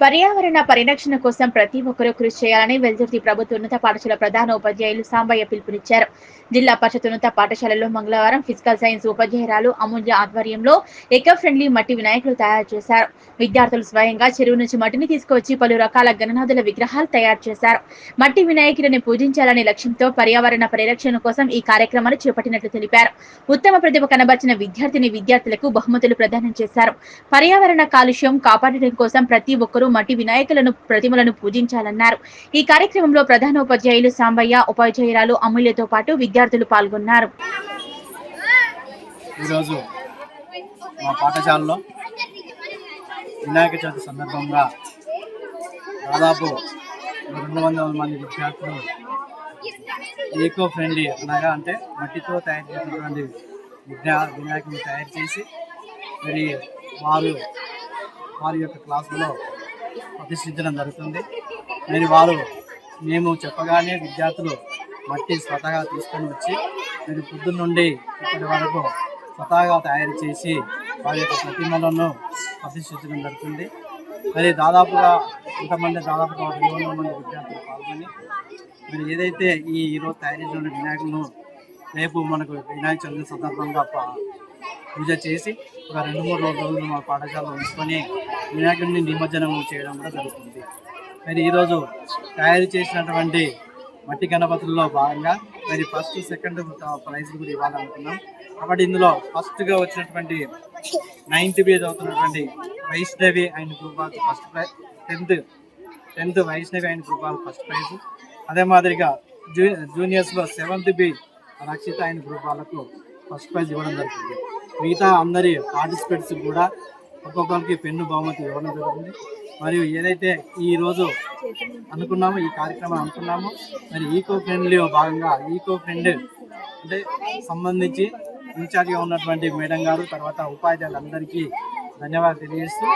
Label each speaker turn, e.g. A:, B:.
A: పర్యావరణ పరిరక్షణ కోసం ప్రతి ఒక్కరూ కృషి చేయాలని వెల్దుర్తి ప్రభుత్వ ఉన్నత పాఠశాల ప్రధాన ఉపాధ్యాయులు సాంబయ్య పిలుపునిచ్చారు. జిల్లా పరిషత్ ఉన్నత పాఠశాలలో మంగళవారం ఫిజికల్ సైన్స్ ఉపాధ్యాయురాలు అమూల్య ఆధ్వర్యంలో ఎకో ఫ్రెండ్లీ మట్టి వినాయకులు తయారు చేశారు. విద్యార్థులు స్వయంగా చెరువు నుంచి మట్టిని తీసుకువచ్చి పలు రకాల గణనాథుల విగ్రహాలు తయారు చేశారు. మట్టి వినాయకుడిని పూజించాలనే లక్ష్యంతో పర్యావరణ పరిరక్షణ కోసం ఈ కార్యక్రమాన్ని చేపట్టినట్లు తెలిపారు. ఉత్తమ ప్రతిభ కనబర్చిన విద్యార్థులకు బహుమతులు ప్రదానం చేశారు. పర్యావరణ కాలుష్యం కాపాడడం కోసం ప్రతి ఒక్కరూ మట్టి వినాయకులను ప్రతిమలను పూజించాలన్నారు. ఈ కార్యక్రమంలో ప్రధాన ఉపాధ్యాయులు సాంబయ్య, ఉపాధ్యాయురాలు అమూల్యతో పాటు విద్యార్థులు పాల్గొన్నారు.
B: ఈరోజు మా పాఠశాలలో వినాయక చవితి సందర్భంగా దాదాపు 200 మంది విద్యార్థులు ఈకో ఫ్రెండ్లీ అనగా అంటే మట్టితో తయారు చేసినటువంటి వినాయకుని తయారు చేసి మరి వారి యొక్క క్లాసులో ప్రతిష్ఠించడం జరుగుతుంది. మరి మేము చెప్పగానే విద్యార్థులు మట్టి స్వతహాగా తీసుకొని వచ్చి మరి పొద్దున్న నుండి ఇప్పటి వరకు స్వతహాగా తయారు చేసి వారి యొక్క ప్రతిమలను ప్రతిష్ఠించడం జరుగుతుంది. మరి దాదాపుగా 200 మంది విద్యార్థులు పాల్గొని మరి ఏదైతే ఈరోజు తయారు చేసిన వినాయకులను రేపు మనకు వినాయక చవితి సందర్భంగా పూజ చేసి ఒక 2-3 రోజులు మా పాఠశాలలో ఉంచుకొని వినాయకుడిని నిమజ్జనం చేయడం కూడా జరుగుతుంది. మరి ఈరోజు తయారు చేసినటువంటి మట్టి గణపతుల్లో భాగంగా మరి ఫస్ట్, సెకండ్ ప్రైజ్లు కూడా ఇవ్వాలనుకున్నాం. కాబట్టి ఇందులో ఫస్ట్గా వచ్చినటువంటి 9th B చదువుతున్నటువంటి Vaishnavi and group first prize, 10th Vaishnavi and group first prize. అదే మాదిరిగా జూనియర్స్లో 7th B Rakshita and group వాళ్ళకు ఫస్ట్ ప్రైజ్ ఇవ్వడం జరుగుతుంది. మిగతా అందరి పార్టిసిపేట్స్ కూడా ఒక్కొక్కరికి పెన్ను బహుమతి ఇవ్వడం జరుగుతుంది. మరియు ఏదైతే ఈరోజు అనుకున్నామో ఈ కార్యక్రమం అనుకున్నామో మరి ఈకో ఫ్రెండ్లీలో భాగంగా ఈకో ఫ్రెండ్ అంటే సంబంధించి ఇన్ఛార్జ్గా ఉన్నటువంటి మేడం గారు తర్వాత ఉపాధ్యాయులందరికీ ధన్యవాదాలు తెలియజేస్తూ